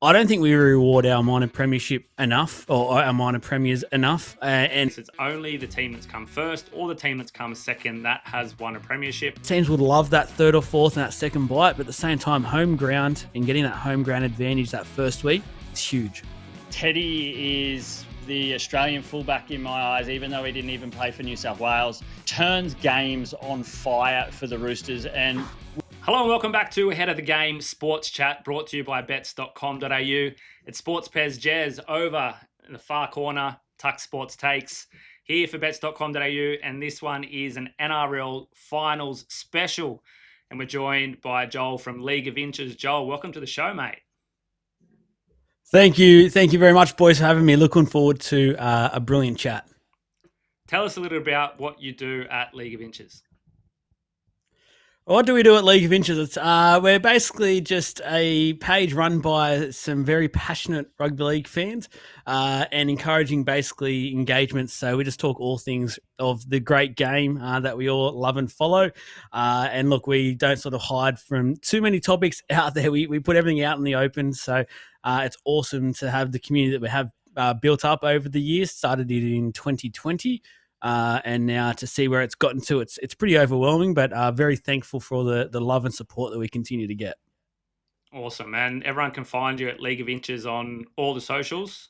I don't think we reward our minor premiership enough, or our minor premiers enough. And it's only the team that's come first or the team that's come second that has won a premiership. Teams would love that third or fourth and that second bite, but at the same time, home ground and getting that home ground advantage that first week is huge. Teddy is the Australian fullback in my eyes, even though he didn't even play for New South Wales. Turns games on fire for the Roosters. And hello and welcome back to Ahead of the Game Sports Chat, brought to you by bets.com.au. It's Sports Pez Jez over in the far corner, Tuck Sports Takes, here for bets.com.au, and this one is an NRL Finals special. And we're joined by Joel from League of Inches. Joel, welcome to the show, mate. Thank you very much, boys, for having me. Looking forward to a brilliant chat. Tell us a little about what you do at League of Inches. What do we do at League of Inches? We're basically just a page run by some very passionate rugby league fans and encouraging basically engagements. So we just talk all things of the great game that we all love and follow. And look, we don't sort of hide from too many topics out there. We put everything out in the open. So it's awesome to have the community that we have built up over the years. Started it in 2020. And now to see where it's gotten to, it's pretty overwhelming, but very thankful for all the love and support that we continue to get. Awesome, man. Everyone can find you at League of Inches on all the socials.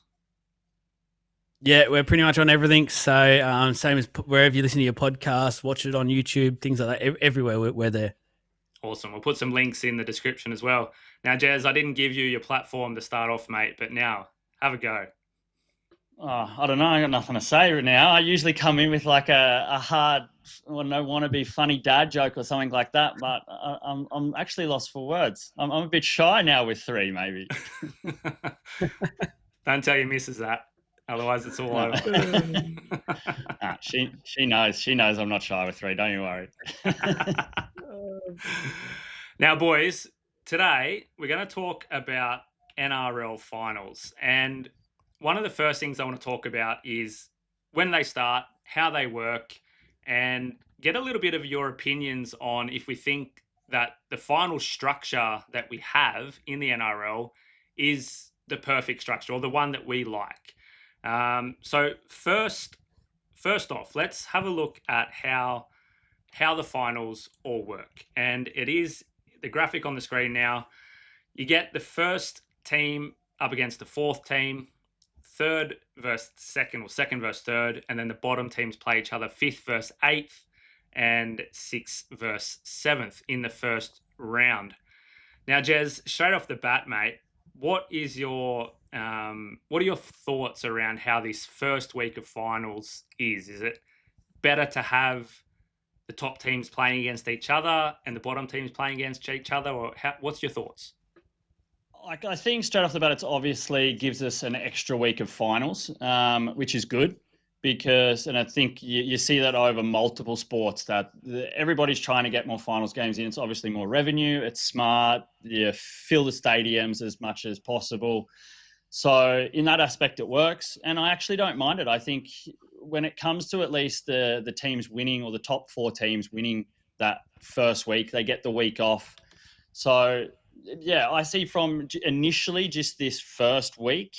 Yeah, we're pretty much on everything. So same as wherever you listen to your podcast, watch it on YouTube, things like that. Everywhere we're there. Awesome. We'll put some links in the description as well. Now, Jez, I didn't give you your platform to start off, mate, but now have a go. Oh, I don't know. I got nothing to say right now. I usually come in with like a hard, wannabe funny dad joke or something like that, but I'm actually lost for words. I'm a bit shy now with three, maybe. Don't tell your missus that, otherwise it's all over. She knows. She knows I'm not shy with three. Don't you worry. Now, boys, today we're going to talk about NRL finals, and one of the first things I want to talk about is when they start, how they work, and get a little bit of your opinions on if we think that the final structure that we have in the NRL is the perfect structure or the one that we like. So first off, let's have a look at how the finals all work. And it is the graphic on the screen now. You get the first team up against the fourth team, third versus second or second versus third, and then the bottom teams play each other fifth versus eighth and sixth versus seventh in the first round. Now, Jez, straight off the bat, mate, what are your thoughts around how this first week of finals is? Is it better to have the top teams playing against each other and the bottom teams playing against each other, or what's your thoughts? I think straight off the bat, it obviously gives us an extra week of finals, which is good because, and I think you see that over multiple sports that everybody's trying to get more finals games in. It's obviously more revenue. It's smart. You fill the stadiums as much as possible. So in that aspect, it works. And I actually don't mind it. I think when it comes to at least the teams winning or the top four teams winning that first week, they get the week off. So yeah, I see from initially just this first week,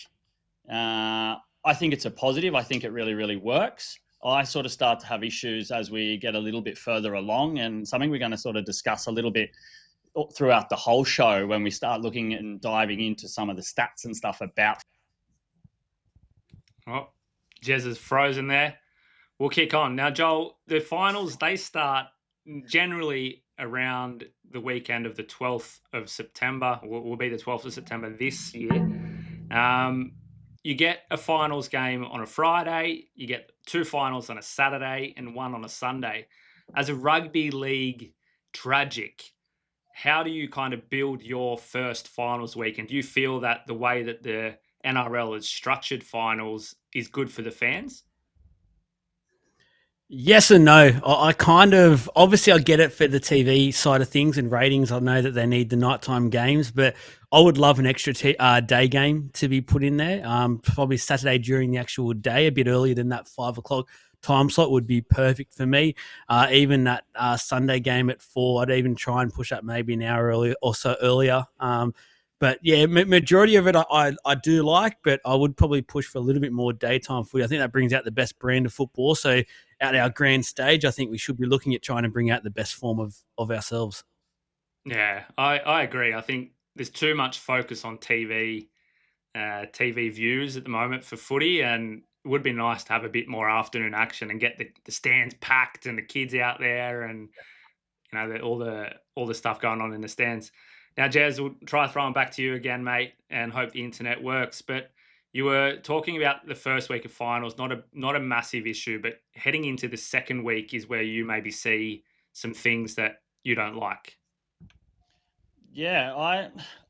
I think it's a positive. I think it really, really works. I sort of start to have issues as we get a little bit further along, and something we're going to sort of discuss a little bit throughout the whole show when we start looking and diving into some of the stats and stuff about. Oh, Jez is frozen there. We'll kick on. Now, Joel, the finals, they start generally around the weekend of the 12th of September, will be the 12th of September this year. You get a finals game on a Friday, you get two finals on a Saturday and one on a Sunday. As a rugby league tragic, how do you kind of build your first finals week? And do you feel that the way that the NRL has structured finals is good for the fans? Yes and no. I kind of, obviously I get it for the TV side of things and ratings. I know that they need the nighttime games, but I would love an extra day game to be put in there. Probably Saturday during the actual day, a bit earlier than that 5 o'clock time slot would be perfect for me. Even that Sunday game at 4, I'd even try and push up maybe an hour earlier or so earlier. But yeah, majority of it I do like, but I would probably push for a little bit more daytime footy. I think that brings out the best brand of football. So at our grand stage, I think we should be looking at trying to bring out the best form of ourselves. Yeah, I agree. I think there's too much focus on TV views at the moment for footy, and it would be nice to have a bit more afternoon action and get the stands packed and the kids out there, and all the stuff going on in the stands. Now, Jez, we'll try throwing back to you again, mate, and hope the internet works. But you were talking about the first week of finals, not a massive issue, but heading into the second week is where you maybe see some things that you don't like. Yeah,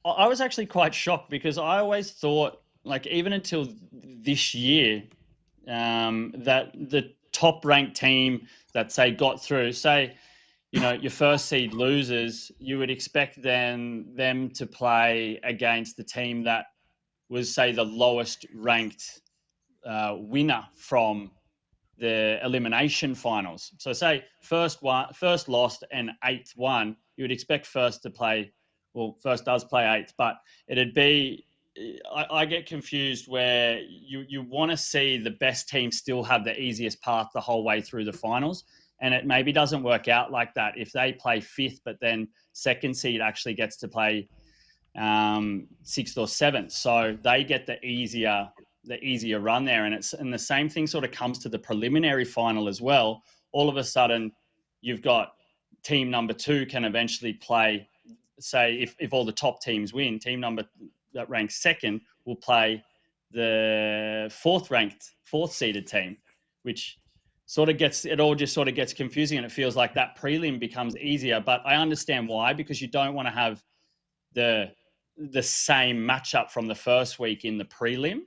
I was actually quite shocked because I always thought, like, even until this year, that the top ranked team that say got through, say, your first seed losers, you would expect them to play against the team that was, say, the lowest ranked winner from the elimination finals. So say first lost and eighth won, you would expect first to play. Well, first does play eighth, but it'd be. I get confused where you want to see the best team still have the easiest path the whole way through the finals, and it maybe doesn't work out like that if they play fifth, but then second seed actually gets to play sixth or seventh, so they get the easier run there. And the same thing sort of comes to the preliminary final as well. All of a sudden, you've got team number 2 can eventually play. Say if all the top teams win, team number that ranks second will play the fourth seeded team, which sort of gets confusing, and it feels like that prelim becomes easier. But I understand why, because you don't want to have the same matchup from the first week in the prelim,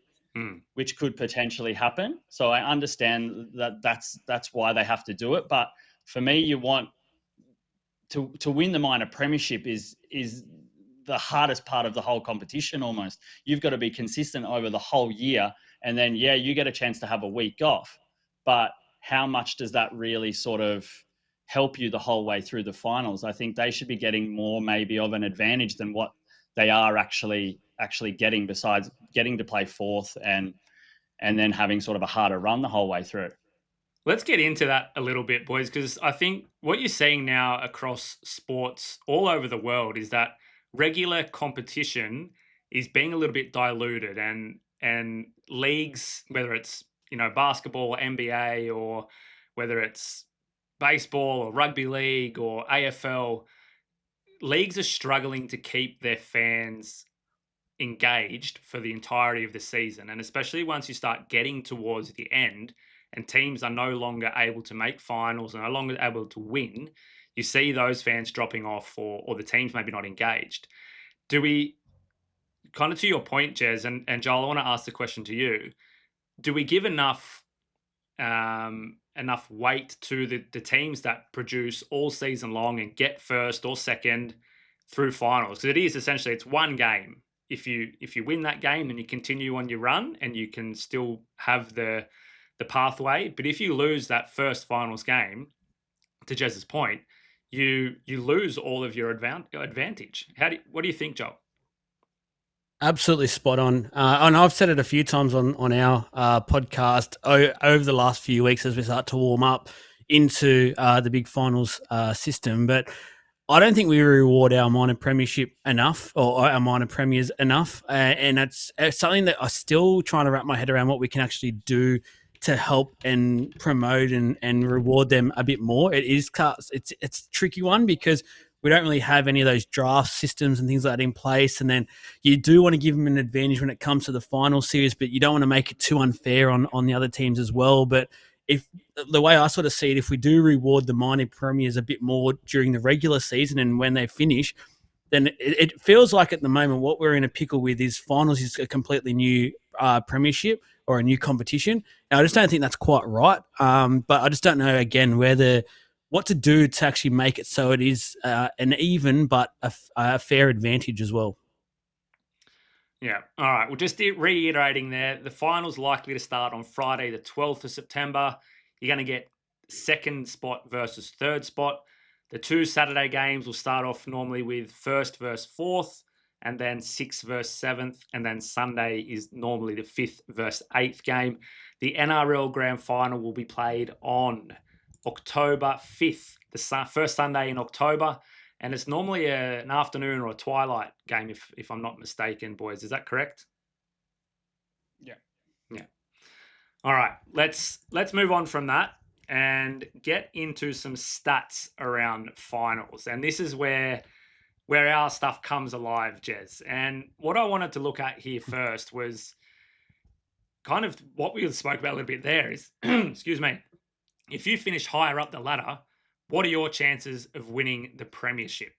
which could potentially happen. So I understand that's why they have to do it. But for me, you want to win the minor premiership is the hardest part of the whole competition. Almost, you've got to be consistent over the whole year, and then you get a chance to have a week off. But how much does that really sort of help you the whole way through the finals? I think they should be getting more maybe of an advantage than what they are actually getting, besides getting to play fourth and then having sort of a harder run the whole way through. Let's get into that a little bit, boys, because I think what you're seeing now across sports all over the world is that regular competition is being a little bit diluted, and leagues, whether it's basketball, NBA, or whether it's baseball or rugby league or AFL, leagues are struggling to keep their fans engaged for the entirety of the season. And especially once you start getting towards the end and teams are no longer able to make finals and no longer able to win, you see those fans dropping off, or the teams maybe not engaged. Do we, kind of to your point, Jez, and Joel, I want to ask the question to you. Do we give enough weight to the teams that produce all season long and get first or second through finals? Because it is essentially, it's one game. If you win that game, then you continue on your run and you can still have the pathway. But if you lose that first finals game, to Jez's point, you lose all of your advantage. What do you think, Joel? Absolutely spot on. And I've said it a few times on our podcast over the last few weeks as we start to warm up into the big finals system. But I don't think we reward our minor premiership enough, or our minor premiers enough. And it's something that I'm still trying to wrap my head around, what we can actually do to help and promote and reward them a bit more. It's a tricky one because we don't really have any of those draft systems and things like that in place. And then you do want to give them an advantage when it comes to the final series, but you don't want to make it too unfair on the other teams as well. But if the way I sort of see it, if we do reward the minor premiers a bit more during the regular season and when they finish, then it feels like at the moment what we're in a pickle with is finals is a completely new premiership or a new competition. Now, I just don't think that's quite right. But I just don't know, again, what to do to actually make it so it is an even but a fair advantage as well. Yeah. All right. Well, just reiterating there, the final's likely to start on Friday, the 12th of September. You're going to get second spot versus third spot. The two Saturday games will start off normally with first versus fourth, and then 6th versus 7th, and then Sunday is normally the 5th versus 8th game. The NRL Grand Final will be played on October 5th, the first Sunday in October, and it's normally an afternoon or a twilight game, if I'm not mistaken, boys. Is that correct? Yeah. Yeah. All right, let's move on from that and get into some stats around finals. And this is where our stuff comes alive, Jez. And what I wanted to look at here first was kind of what we spoke about a little bit there is, excuse me, if you finish higher up the ladder, what are your chances of winning the premiership?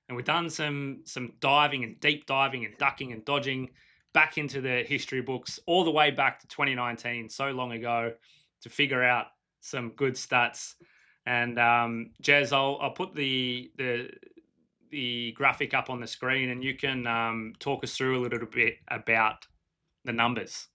And we've done some diving and deep diving and ducking and dodging back into the history books all the way back to 2019, so long ago, to figure out some good stats. And Jez, I'll put the graphic up on the screen, and you can talk us through a little bit about the numbers.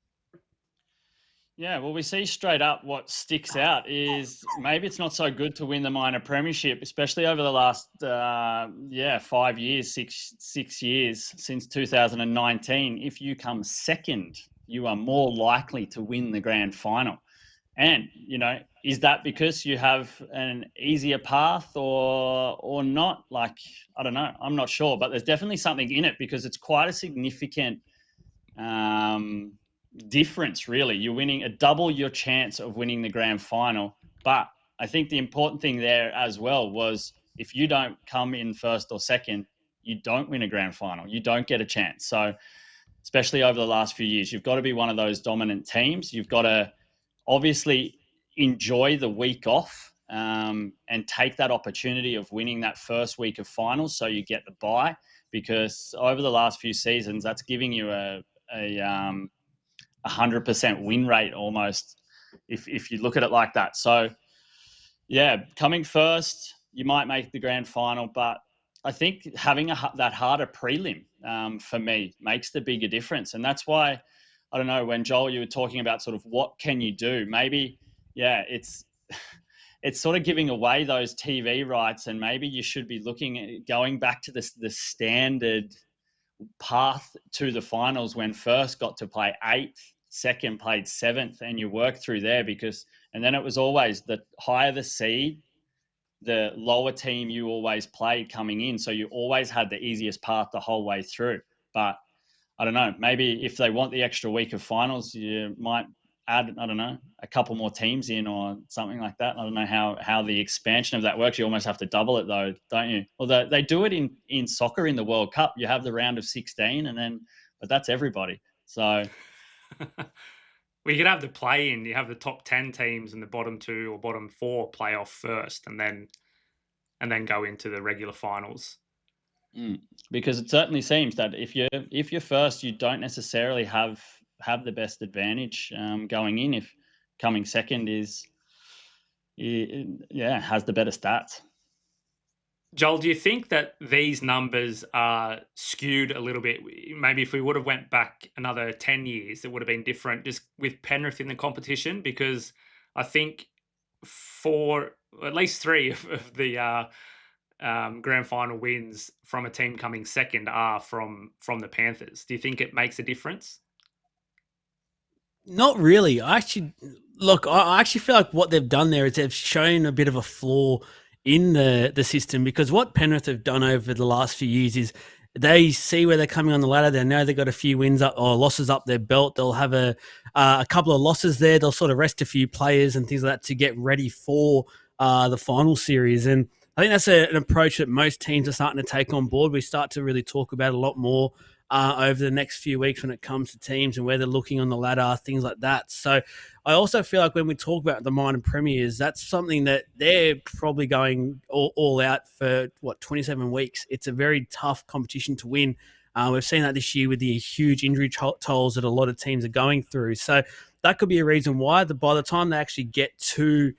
Yeah, well, we see straight up what sticks out is maybe it's not so good to win the minor premiership, especially over the last 5 years, six years since 2019. If you come second, you are more likely to win the grand final. And is that because you have an easier path or not? Like, I don't know. I'm not sure, but there's definitely something in it because it's quite a significant difference, really. You're winning double your chance of winning the grand final. But I think the important thing there as well was if you don't come in first or second, you don't win a grand final. You don't get a chance. So especially over the last few years, you've got to be one of those dominant teams. You've got to obviously enjoy the week off and take that opportunity of winning that first week of finals so you get the bye, because over the last few seasons, that's giving you a 100% win rate almost, if you look at it like that. So yeah, coming first, you might make the grand final, but I think having that harder prelim for me makes the bigger difference. And that's why, I don't know, when Joel, you were talking about sort of what can you do, maybe, it's sort of giving away those TV rights, and maybe you should be looking at going back to the standard path to the finals when first got to play 8th, second played 7th, and you work through there, and then it was always the higher the seed, the lower team you always played coming in. So you always had the easiest path the whole way through. But I don't know, maybe if they want the extra week of finals, you might add, I don't know, a couple more teams in or something like that. I don't know how the expansion of that works. You almost have to double it though, don't you? Well, they do it in soccer in the World Cup. You have the round of 16 but that's everybody. So well, you could have the play-in. You have the top 10 teams and the bottom 2 or bottom 4 play off first, and then go into the regular finals. Because it certainly seems that if you're first, you don't necessarily have the best advantage going in. If coming second has the better stats. Joel, do you think that these numbers are skewed a little bit? Maybe if we would have went back another 10 years, it would have been different just with Penrith in the competition, because I think for at least 3 of the grand final wins from a team coming second are from the Panthers. Do you think it makes a difference? Not really. I actually feel like what they've done there is they've shown a bit of a flaw in the system, because what Penrith have done over the last few years is they see where they're coming on the ladder. They know they've got a few wins up or losses up their belt. They'll have a couple of losses there. They'll sort of rest a few players and things like that to get ready for the final series. And I think that's an approach that most teams are starting to take on board. We start to really talk about a lot more over the next few weeks when it comes to teams and where they're looking on the ladder, things like that. So I also feel like when we talk about the minor premiers, that's something that they're probably going all out for, 27 weeks. It's a very tough competition to win. We've seen that this year with the huge injury tolls that a lot of teams are going through. So that could be a reason why by the time they actually get to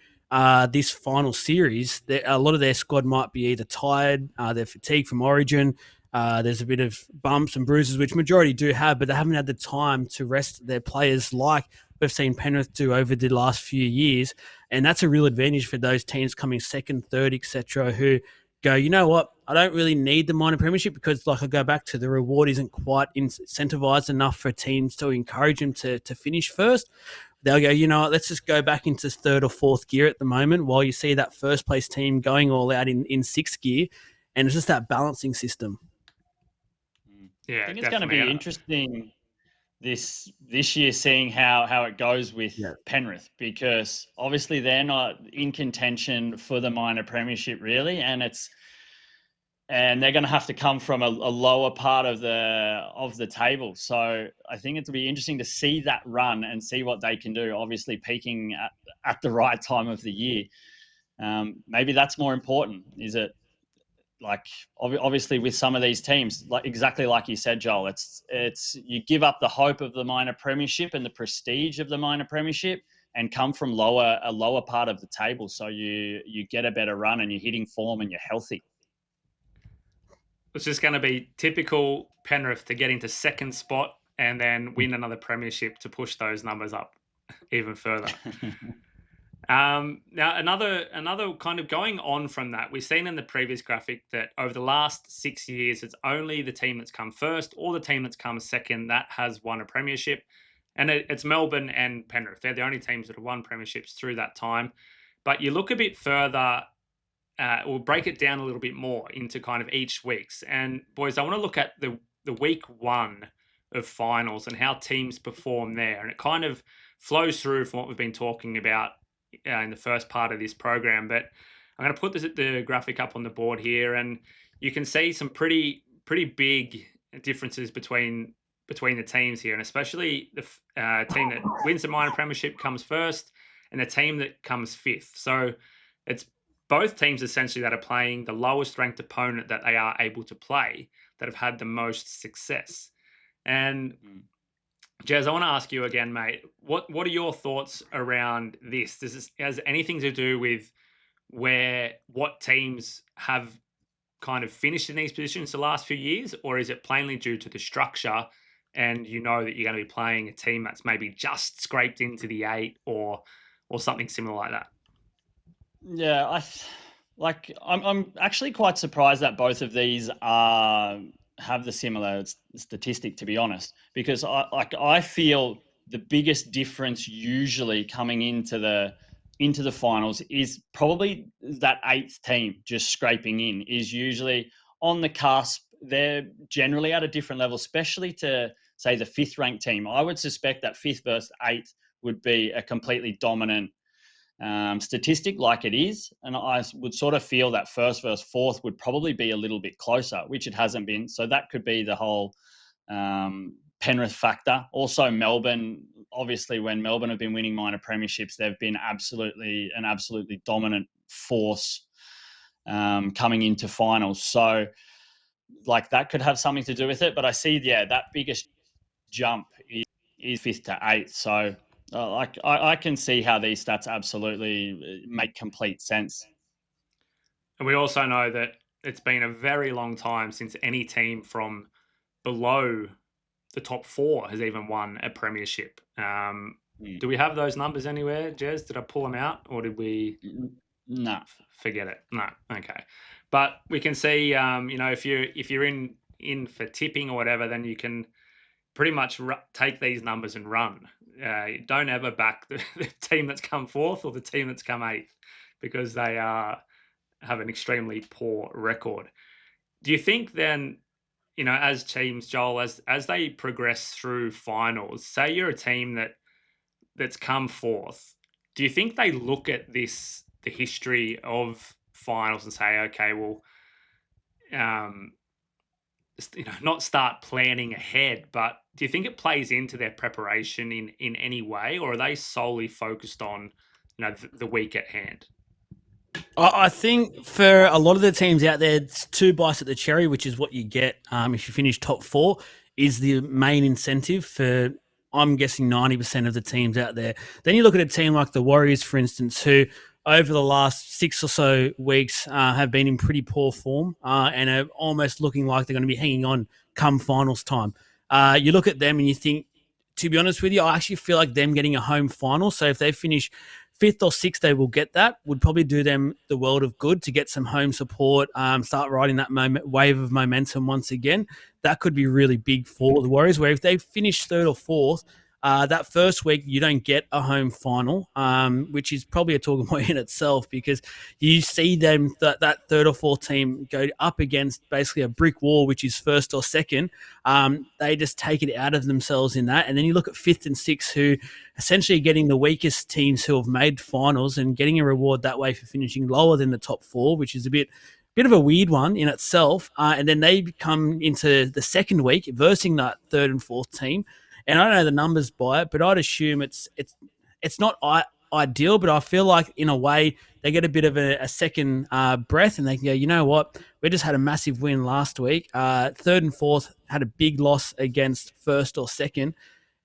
this final series, a lot of their squad might be either tired, they're fatigued from Origin. There's a bit of bumps and bruises, which majority do have, but they haven't had the time to rest their players like we've seen Penrith do over the last few years. And that's a real advantage for those teams coming second, third, etc., who go, you know what, I don't really need the minor premiership because, like, I go back to the reward isn't quite incentivized enough for teams to encourage them to finish first. They'll go, you know what, let's just go back into third or fourth gear at the moment while you see that first place team going all out in sixth gear. And it's just that balancing system. Yeah, I think it's going to be interesting this year seeing how it goes with Penrith, because obviously they're not in contention for the minor premiership really, and they're going to have to come from a lower part of the table. So I think it'll be interesting to see that run and see what they can do. Obviously, peaking at the right time of the year. Maybe that's more important. Is it? Like, obviously with some of these teams, like exactly like you said, Joel, it's you give up the hope of the minor premiership and the prestige of the minor premiership and come from a lower part of the table, so you get a better run and you're hitting form and you're healthy. It's just going to be typical Penrith to get into second spot and then win another premiership to push those numbers up even further. Now, another kind of going on from that, we've seen in the previous graphic that over the last 6 years, it's only the team that's come first or the team that's come second that has won a premiership. And it's Melbourne and Penrith. They're the only teams that have won premierships through that time. But you look a bit further, we'll break it down a little bit more into kind of each week's. And boys, I want to look at the week one of finals and how teams perform there. And it kind of flows through from what we've been talking about in the first part of this program. But I'm going to put the graphic up on the board here, and you can see some pretty big differences between the teams here, and especially the team that wins the minor premiership comes first and the team that comes fifth. So it's both teams essentially that are playing the lowest ranked opponent that they are able to play that have had the most success. And Jez, I want to ask you again, mate, what are your thoughts around this? Does this has anything to do with what teams have kind of finished in these positions the last few years, or is it plainly due to the structure and you know that you're going to be playing a team that's maybe just scraped into the 8 or something similar like that? Yeah, I'm actually quite surprised that both of these have the similar statistic, to be honest, because I feel the biggest difference usually coming into the finals is probably that 8th team just scraping in is usually on the cusp. They're generally at a different level, especially to say the 5th ranked team. I would suspect that 5th versus 8th would be a completely dominant statistic like it is, and I would sort of feel that 1st versus 4th would probably be a little bit closer, which it hasn't been. So that could be the whole Penrith factor. Also Melbourne, obviously when Melbourne have been winning minor premierships, they've been absolutely dominant force coming into finals. So like that could have something to do with it, but I see that biggest jump is 5th to 8th. So I can see how these stats absolutely make complete sense. And we also know that it's been a very long time since any team from below the top 4 has even won a premiership. Do we have those numbers anywhere, Jez? Did I pull them out, or did we? No. Forget it. No. Okay. But we can see, if you're in for tipping or whatever, then you can pretty much take these numbers and run. Don't ever back the team that's come 4th or the team that's come 8th, because they have an extremely poor record. Do you think then, as teams, Joel, as they progress through finals, say you're a team that's come 4th, do you think they look at the history of finals and say, okay, well, not start planning ahead, but do you think it plays into their preparation in any way, or are they solely focused on the week at hand? I think for a lot of the teams out there, it's 2 bites at the cherry, which is what you get if you finish top 4, is the main incentive for, I'm guessing, 90% of the teams out there. Then you look at a team like the Warriors, for instance, who over the last 6 or so weeks have been in pretty poor form and are almost looking like they're going to be hanging on come finals time. You look at them and you think, to be honest with you, I actually feel like them getting a home final. So if they finish fifth or sixth, they will get that. Would probably do them the world of good to get some home support, start riding that wave of momentum once again. That could be really big for the Warriors, where if they finish third or fourth, that first week you don't get a home final, which is probably a talking point in itself, because you see them, that third or fourth team, go up against basically a brick wall, which is first or second. They just take it out of themselves in that. And then you look at fifth and sixth, who essentially getting the weakest teams who have made finals and getting a reward that way for finishing lower than the top four, which is a bit of a weird one in itself. And then they come into the second week versing that third and fourth team. And I don't know the numbers by it, but I'd assume it's not ideal, but I feel like in a way they get a bit of a second breath, and they can go, you know what, we just had a massive win last week. Third and fourth had a big loss against first or second.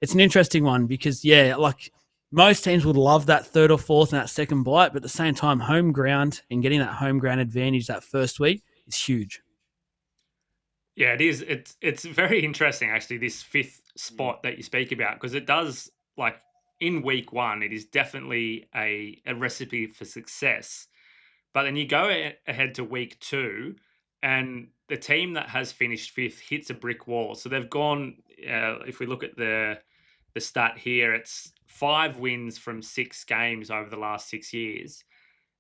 It's an interesting one because, like most teams would love that third or fourth and that second bite, but at the same time, home ground and getting that home ground advantage that first week is huge. Yeah, it is. It's very interesting, actually, this fifth spot that you speak about, because it does, like, in week one, it is definitely a recipe for success. But then you go ahead to week two, and the team that has finished fifth hits a brick wall. So they've gone, if we look at the stat here, it's 5 wins from 6 games over the last 6 years.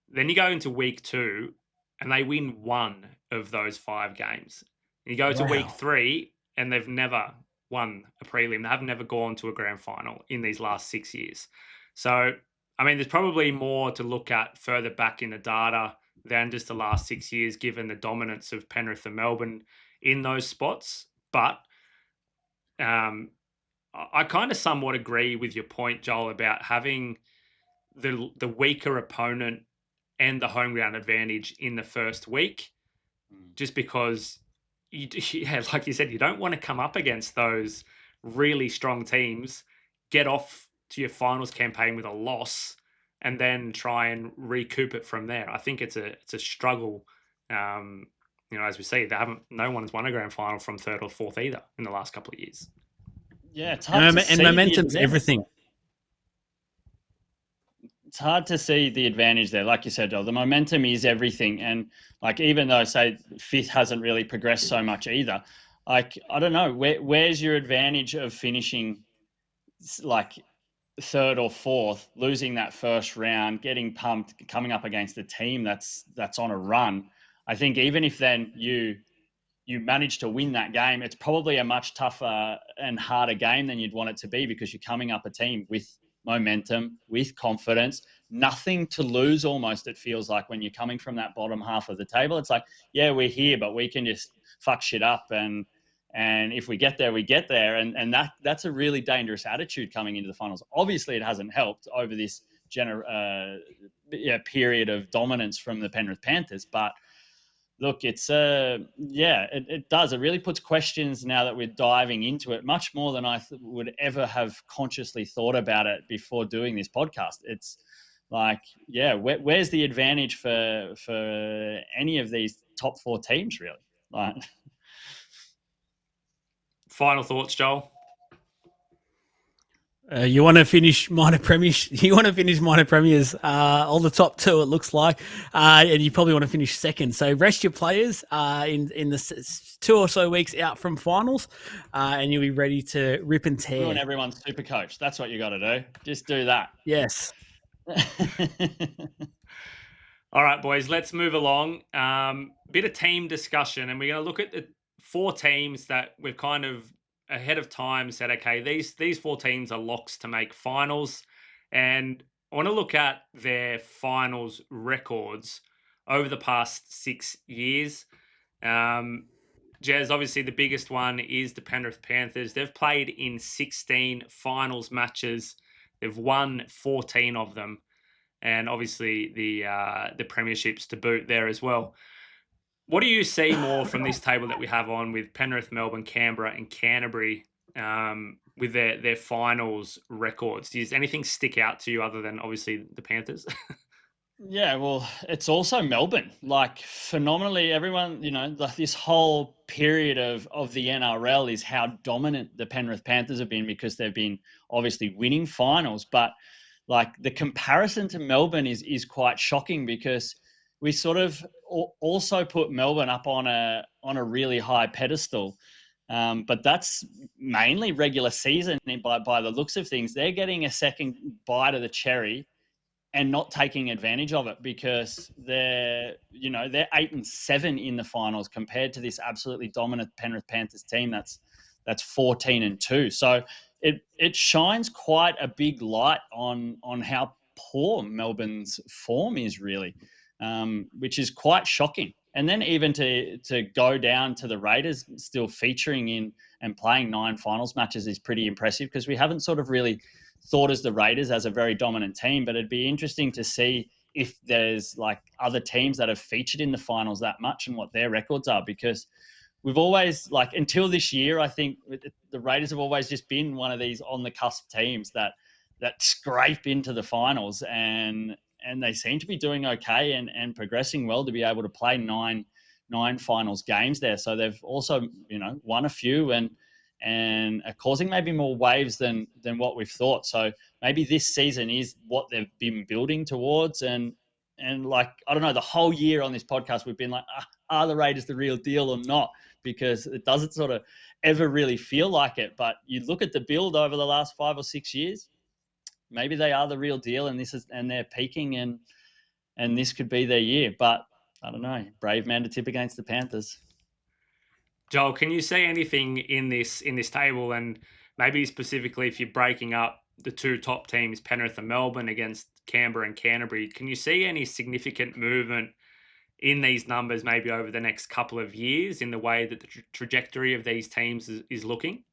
Then you go into week two, and they win 1 of those 5 games. And you go to week 3, and they've never won a prelim. They have never gone to a grand final in these last 6 years. So, I mean, there's probably more to look at further back in the data than just the last 6 years, given the dominance of Penrith and Melbourne in those spots. But I kind of somewhat agree with your point, Joel, about having the weaker opponent and the home ground advantage in the first week, just because, like you said, you don't want to come up against those really strong teams, get off to your finals campaign with a loss, and then try and recoup it from there. I think it's a struggle. As we see, no one's won a grand final from third or fourth either in the last couple of years. Yeah, it's hard to see. And momentum's everything. It's hard to see the advantage there. Like you said, Joel, the momentum is everything. And like, even though, say, fifth hasn't really progressed so much either, like, I don't know, where's your advantage of finishing like third or fourth, losing that first round, getting pumped, coming up against a team that's on a run? I think even if then you manage to win that game, it's probably a much tougher and harder game than you'd want it to be, because you're coming up a team with momentum, with confidence, nothing to lose almost, it feels like, when you're coming from that bottom half of the table. It's like, yeah, we're here, but we can just fuck shit up, and if we get there, we get there. And that's a really dangerous attitude coming into the finals. Obviously, it hasn't helped over this period of dominance from the Penrith Panthers, but look, it's it does. It really puts questions now that we're diving into it much more than I would ever have consciously thought about it before doing this podcast. It's like, where's the advantage for any of these top 4 teams, really? Like, final thoughts, Joel? You want to finish minor premiers? You want to finish minor premiers? All the top 2, it looks like, and you probably want to finish second. So rest your players in the 2 or so weeks out from finals, and you'll be ready to rip and tear. Ruin everyone's super coach. That's what you got to do. Just do that. Yes. All right, boys. Let's move along. Bit of team discussion, and we're going to look at the 4 teams that we've kind of ahead of time said, okay, these 4 teams are locks to make finals. And I want to look at their finals records over the past 6 years. Jez, obviously the biggest one is the Penrith Panthers. They've played in 16 finals matches. They've won 14 of them. And obviously the premierships to boot there as well. What do you see more from this table that we have on with Penrith, Melbourne, Canberra, and Canterbury with their finals records? Does anything stick out to you other than obviously the Panthers? Yeah, well, it's also Melbourne. Like, phenomenally, everyone, like this whole period of the NRL is how dominant the Penrith Panthers have been, because they've been obviously winning finals. But like the comparison to Melbourne is quite shocking, because we sort of also put Melbourne up on a really high pedestal. But that's mainly regular season by the looks of things. They're getting a second bite of the cherry and not taking advantage of it, because they're 8-7 in the finals compared to this absolutely dominant Penrith Panthers team that's 14-2. So it shines quite a big light on how poor Melbourne's form is, really, which is quite shocking. And then even to go down to the Raiders still featuring in and playing 9 finals matches is pretty impressive, because we haven't sort of really thought as the Raiders as a very dominant team. But it'd be interesting to see if there's like other teams that have featured in the finals that much and what their records are, because we've always, like, until this year, I think the Raiders have always just been one of these on the cusp teams that scrape into the finals, and they seem to be doing okay and progressing well to be able to play nine finals games there. So they've also, won a few and are causing maybe more waves than what we've thought. So maybe this season is what they've been building towards. And like, I don't know, the whole year on this podcast, we've been like, are the Raiders the real deal or not? Because it doesn't sort of ever really feel like it. But you look at the build over the last 5 or 6 years, maybe they are the real deal, and they're peaking, and this could be their year. But I don't know, brave man to tip against the Panthers. Joel, can you see anything in this table, and maybe specifically if you're breaking up the 2 top teams, Penrith and Melbourne, against Canberra and Canterbury, can you see any significant movement in these numbers maybe over the next couple of years in the way that the trajectory of these teams is looking?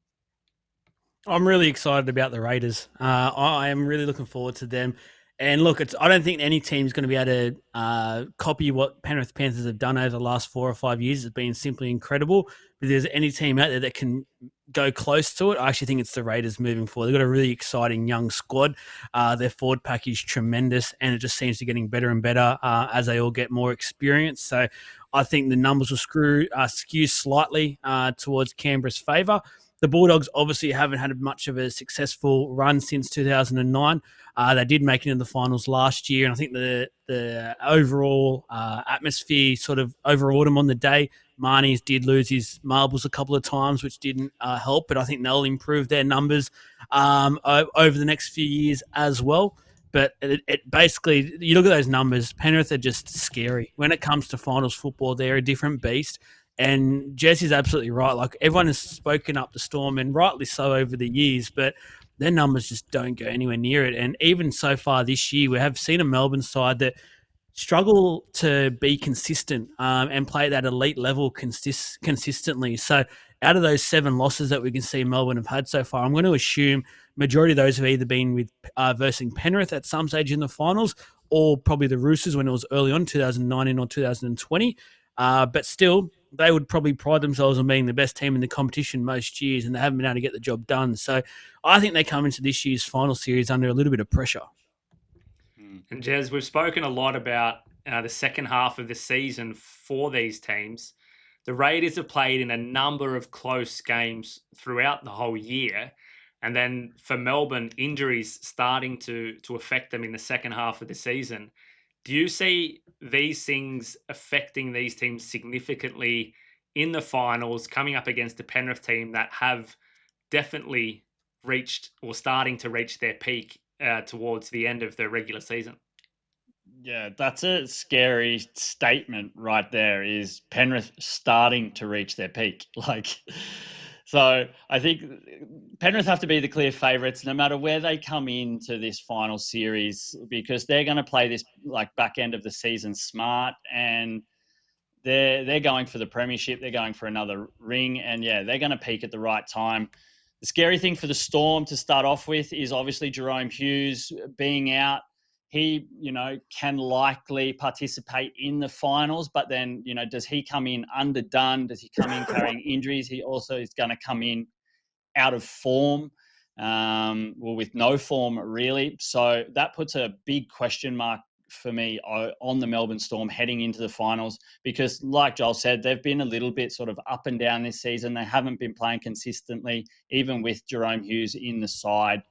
I'm really excited about the Raiders. I am really looking forward to them. And look, I don't think any team's going to be able to copy what Penrith Panthers have done over the last 4 or 5 years. It's been simply incredible. If there's any team out there that can go close to it, I actually think it's the Raiders moving forward. They've got a really exciting young squad. Their forward pack is tremendous, and it just seems to be getting better and better as they all get more experience. So I think the numbers will skew slightly towards Canberra's favour. The Bulldogs obviously haven't had much of a successful run since 2009. They did make it in the finals last year, and I think the overall atmosphere sort of overawed them on the day. Marnie's did lose his marbles a couple of times, which didn't help, but I think they'll improve their numbers over the next few years as well. But it basically, you look at those numbers, Penrith are just scary. When it comes to finals football, they're a different beast. And Jesse's absolutely right. Like, everyone has spoken up the Storm, and rightly so, over the years, but their numbers just don't go anywhere near it. And even so far this year, we have seen a Melbourne side that struggle to be consistent and play at that elite level consistently. So out of those 7 losses that we can see Melbourne have had so far, I'm going to assume majority of those have either been with versing Penrith at some stage in the finals, or probably the Roosters when it was early on, 2019 or 2020. But still, they would probably pride themselves on being the best team in the competition most years, and they haven't been able to get the job done. So I think they come into this year's final series under a little bit of pressure. And Jez, we've spoken a lot about the second half of the season for these teams. The Raiders have played in a number of close games throughout the whole year. And then for Melbourne, injuries starting to affect them in the second half of the season. Do you see these things affecting these teams significantly in the finals, coming up against a Penrith team that have definitely reached or starting to reach their peak towards the end of the regular season? Yeah, that's a scary statement right there, is Penrith starting to reach their peak. So I think Penrith have to be the clear favourites no matter where they come into this final series, because they're going to play this like back end of the season smart, and they're going for the premiership. They're going for another ring, and yeah, they're going to peak at the right time. The scary thing for the Storm to start off with is obviously Jerome Hughes being out. He, can likely participate in the finals, but then, does he come in underdone? Does he come in carrying injuries? He also is going to come in out of form, with no form really. So that puts a big question mark for me on the Melbourne Storm heading into the finals, because like Joel said, they've been a little bit sort of up and down this season. They haven't been playing consistently, even with Jerome Hughes in the side.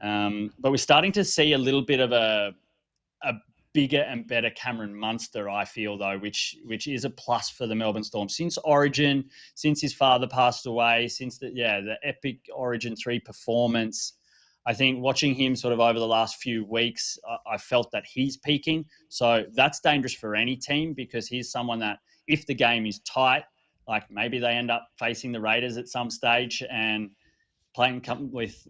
But we're starting to see a little bit of a bigger and better Cameron Munster, I feel, though, which is a plus for the Melbourne Storm. Since Origin, since his father passed away, since the epic Origin 3 performance, I think watching him sort of over the last few weeks, I felt that he's peaking. So that's dangerous for any team, because he's someone that, if the game is tight, like maybe they end up facing the Raiders at some stage and playing with,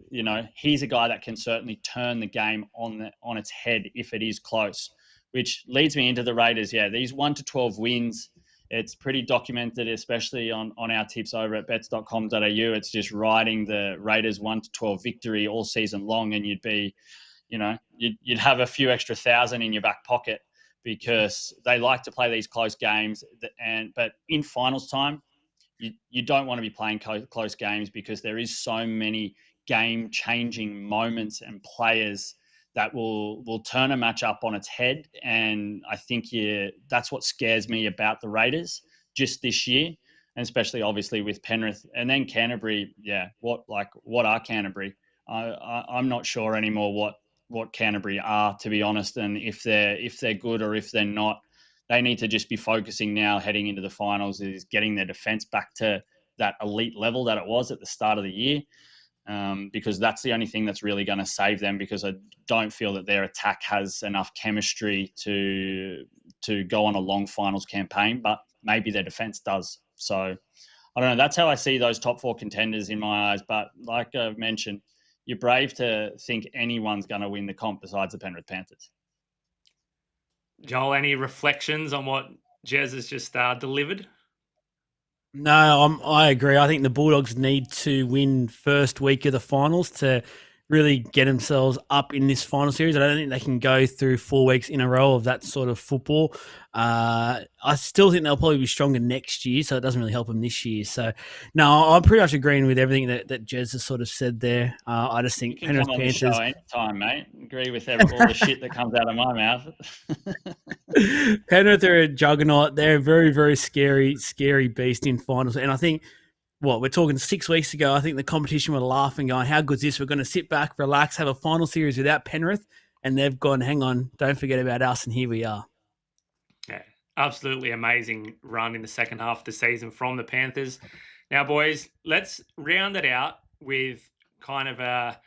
he's a guy that can certainly turn the game on its head if it is close, which leads me into the Raiders. Yeah, these 1-12 wins, it's pretty documented, especially on our tips over at bets.com.au. It's just riding the Raiders 1-12 victory all season long, and you'd be, you'd have a few extra thousand in your back pocket, because they like to play these close games. But in finals time, you don't want to be playing close games, because there is so many game-changing moments and players that will turn a match up on its head. And I think that's what scares me about the Raiders just this year, and especially obviously with Penrith. And then Canterbury, what are Canterbury? I'm not sure anymore what Canterbury are, to be honest, and if they're good or if they're not. They need to just be focusing now heading into the finals, is getting their defense back to that elite level that it was at the start of the year, because that's the only thing that's really going to save them, because I don't feel that their attack has enough chemistry to go on a long finals campaign, but maybe their defense does. So I don't know. That's how I see those top 4 contenders in my eyes. But like I've mentioned, you're brave to think anyone's going to win the comp besides the Penrith Panthers. Joel, any reflections on what Jez has just delivered? No, I agree. I think the Bulldogs need to win first week of the finals to really get themselves up in this final series. I don't think they can go through 4 weeks in a row of that sort of football. I still think they'll probably be stronger next year, so it doesn't really help them this year. So, no, I'm pretty much agreeing with everything that Jez has sort of said there. I just think Penrith Panthers. You can come on the show anytime, mate. Agree with all the shit that comes out of my mouth. Penrith are a juggernaut. They're a very, very scary beast in finals. And I think, we're talking 6 weeks ago, I think the competition were laughing, going, how good's this? We're going to sit back, relax, have a final series without Penrith. And they've gone, hang on, don't forget about us. And here we are. Yeah, absolutely amazing run in the second half of the season from the Panthers. Now, boys, let's round it out with kind of a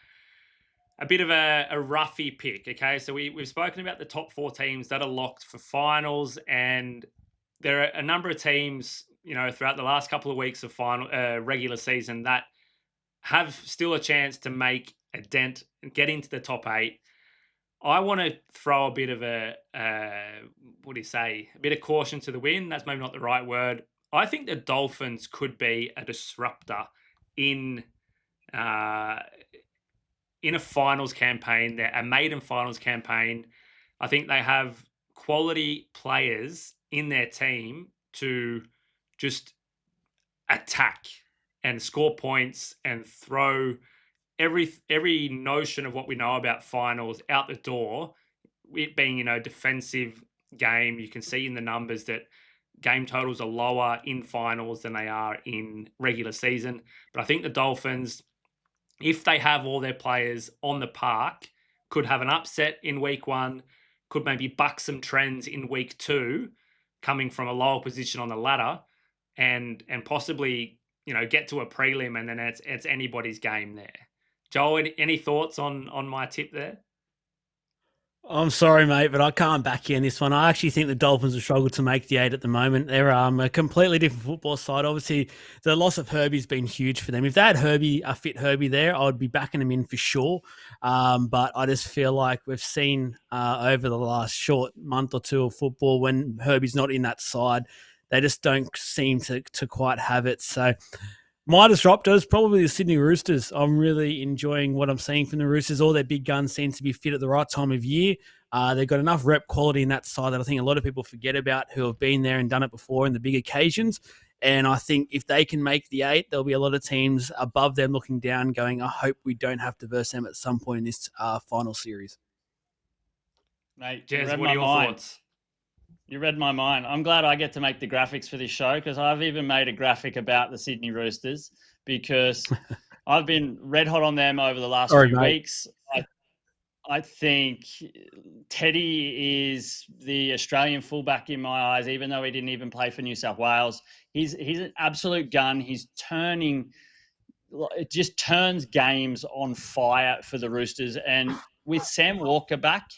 bit of a roughy pick, okay? So we've spoken about the top 4 teams that are locked for finals, and there are a number of teams, throughout the last couple of weeks of regular season that have still a chance to make a dent and get into the top 8. I want to throw a bit of a bit of caution to the wind. That's maybe not the right word. I think the Dolphins could be a disruptor in a finals campaign. They're a maiden finals campaign. I think they have quality players in their team to just attack and score points and throw every notion of what we know about finals out the door. It being, defensive game, you can see in the numbers that game totals are lower in finals than they are in regular season. But I think the Dolphins, if they have all their players on the park, could have an upset in week 1, could maybe buck some trends in week 2, coming from a lower position on the ladder, and possibly, get to a prelim, and then it's anybody's game there. Joel, any thoughts on my tip there? I'm sorry, mate, but I can't back you in this one. I actually think the Dolphins will struggle to make the 8 at the moment. They're a completely different football side. Obviously, the loss of Herbie's been huge for them. If they had a fit Herbie there, I would be backing them in for sure. But I just feel like we've seen over the last short month or 2 of football, when Herbie's not in that side, they just don't seem to quite have it. So my disruptor is probably the Sydney Roosters. I'm really enjoying what I'm seeing from the Roosters. All their big guns seem to be fit at the right time of year. They've got enough rep quality in that side that I think a lot of people forget about, who have been there and done it before in the big occasions. And I think if they can make the 8, there'll be a lot of teams above them looking down going, I hope we don't have to verse them at some point in this final series. Mate, Jez, what are your thoughts? You read my mind. I'm glad I get to make the graphics for this show, because I've even made a graphic about the Sydney Roosters, because I've been red hot on them over the last few weeks. I I think Teddy is the Australian fullback in my eyes, even though he didn't even play for New South Wales. He's an absolute gun. It just turns games on fire for the Roosters. And with Sam Walker back,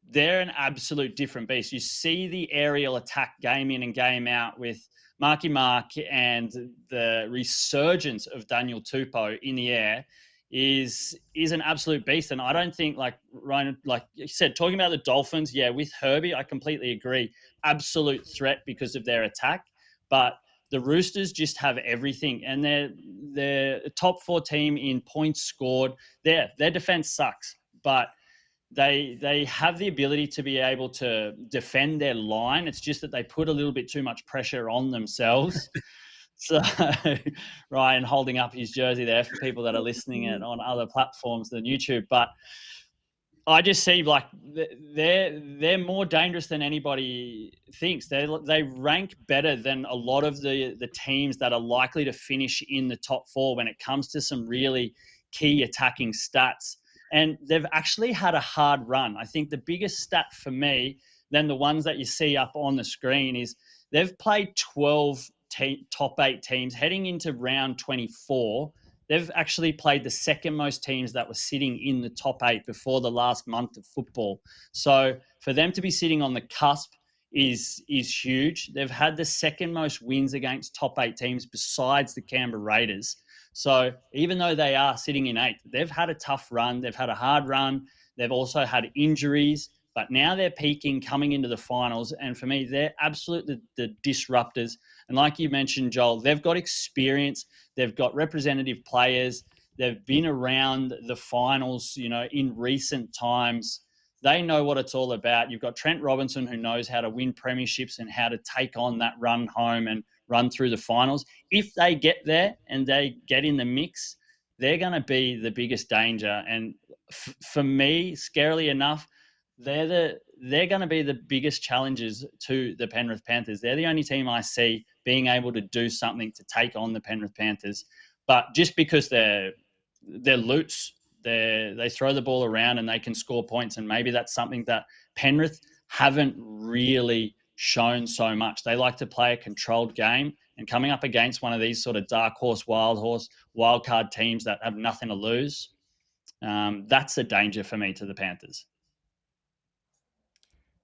they're an absolute different beast. You see the aerial attack game in and game out with Marky Mark, and the resurgence of Daniel Tupou in the air is an absolute beast. And I don't think, like Ryan, like you said, talking about the Dolphins, yeah, with Herbie, I completely agree. Absolute threat because of their attack, but the Roosters just have everything, and they're a top 4 team in points scored. Their defense sucks, but they have the ability to be able to defend their line. It's just that they put a little bit too much pressure on themselves. So Ryan holding up his jersey there for people that are listening it on other platforms than YouTube. But I just see like they're more dangerous than anybody thinks. They rank better than a lot of the teams that are likely to finish in the top 4 when it comes to some really key attacking stats. And they've actually had a hard run. I think the biggest stat for me than the ones that you see up on the screen is they've played 12 top 8 teams heading into round 24. They've actually played the second most teams that were sitting in the top 8 before the last month of football. So for them to be sitting on the cusp is huge. They've had the second most wins against top 8 teams besides the Canberra Raiders. So even though they are sitting in 8th, they've had a tough run. They've had a hard run. They've also had injuries, but now they're peaking coming into the finals. And for me, they're absolutely the disruptors. And like you mentioned, Joel, they've got experience. They've got representative players. They've been around the finals, in recent times. They know what it's all about. You've got Trent Robinson, who knows how to win premierships and how to take on that run home and run through the finals. If they get there and they get in the mix, they're going to be the biggest danger. And for me, scarily enough, they're going to be the biggest challenges to the Penrith Panthers. They're the only team I see being able to do something to take on the Penrith Panthers. But just because they're loose, they throw the ball around and they can score points, and maybe that's something that Penrith haven't really shown so much. They like to play a controlled game, and coming up against one of these sort of dark horse, wild card teams that have nothing to lose, that's a danger for me to the Panthers.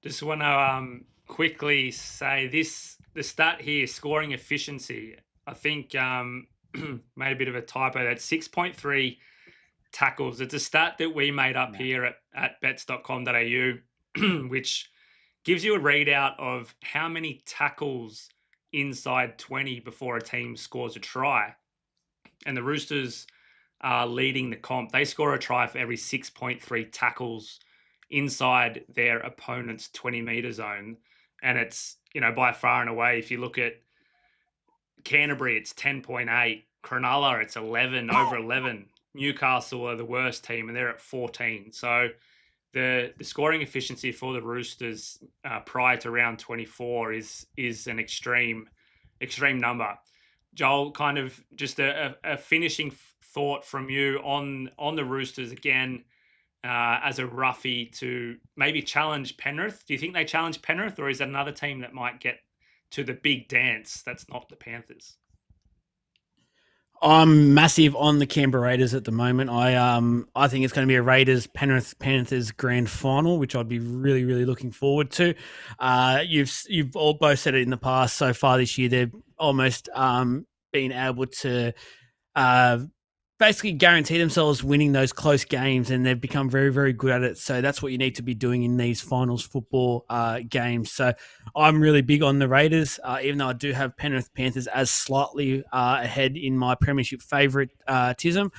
Just want to quickly say the stat here, scoring efficiency. I think made a bit of a typo. That's 6.3 tackles. It's a stat that we made up here at bets.com.au, which gives you a readout of how many tackles inside 20 before a team scores a try. And the Roosters are leading the comp. They score a try for every 6.3 tackles inside their opponent's 20-meter zone. And it's, by far and away, if you look at Canterbury, it's 10.8. Cronulla, it's 11, over 11. Newcastle are the worst team, and they're at 14. So the scoring efficiency for the Roosters prior to round 24 is an extreme number. Joel, kind of just a finishing thought from you on the Roosters again as a roughy to maybe challenge Penrith. Do you think they challenge Penrith, or is that another team that might get to the big dance that's not the Panthers? I'm massive on the Canberra Raiders at the moment. I think it's going to be a Raiders Panthers grand final, which I'd be really, really looking forward to. You've all both said it in the past. So far this year, they've almost been able to basically guarantee themselves winning those close games, and they've become very, very good at it. So that's what you need to be doing in these finals football games. So I'm really big on the Raiders, even though I do have Penrith Panthers as slightly ahead in my premiership favoritism.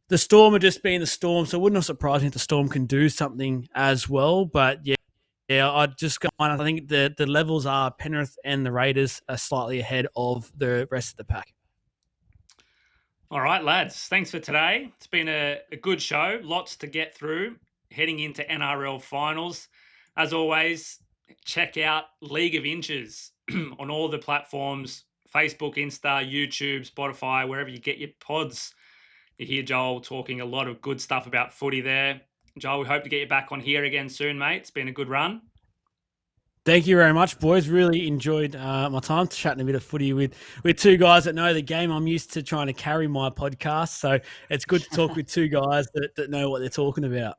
The Storm are just being the Storm, so it wouldn't surprise me if the Storm can do something as well. But yeah, I'd just go on. I think the levels are Penrith and the Raiders are slightly ahead of the rest of the pack. All right, lads. Thanks for today. It's been a good show. Lots to get through heading into NRL finals. As always, check out League of Inches on all the platforms, Facebook, Insta, YouTube, Spotify, wherever you get your pods. You hear Joel talking a lot of good stuff about footy there. Joel, we hope to get you back on here again soon, mate. It's been a good run. Thank you very much, boys. Really enjoyed my time chatting a bit of footy with two guys that know the game. I'm used to trying to carry my podcast, so it's good to talk with two guys that know what they're talking about.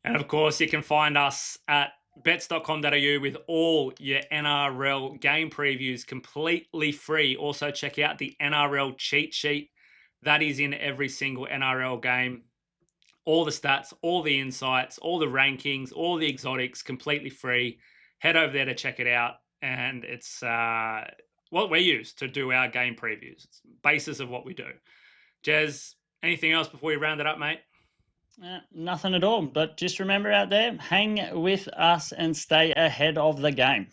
And of course, you can find us at bets.com.au with all your NRL game previews completely free. Also, check out the NRL cheat sheet. That is in every single NRL game. All the stats, all the insights, all the rankings, all the exotics, completely free. Head over there to check it out. And it's what we use to do our game previews. It's the basis of what we do. Jez, anything else before we round it up, mate? Nothing at all. But just remember out there, hang with us and stay ahead of the game.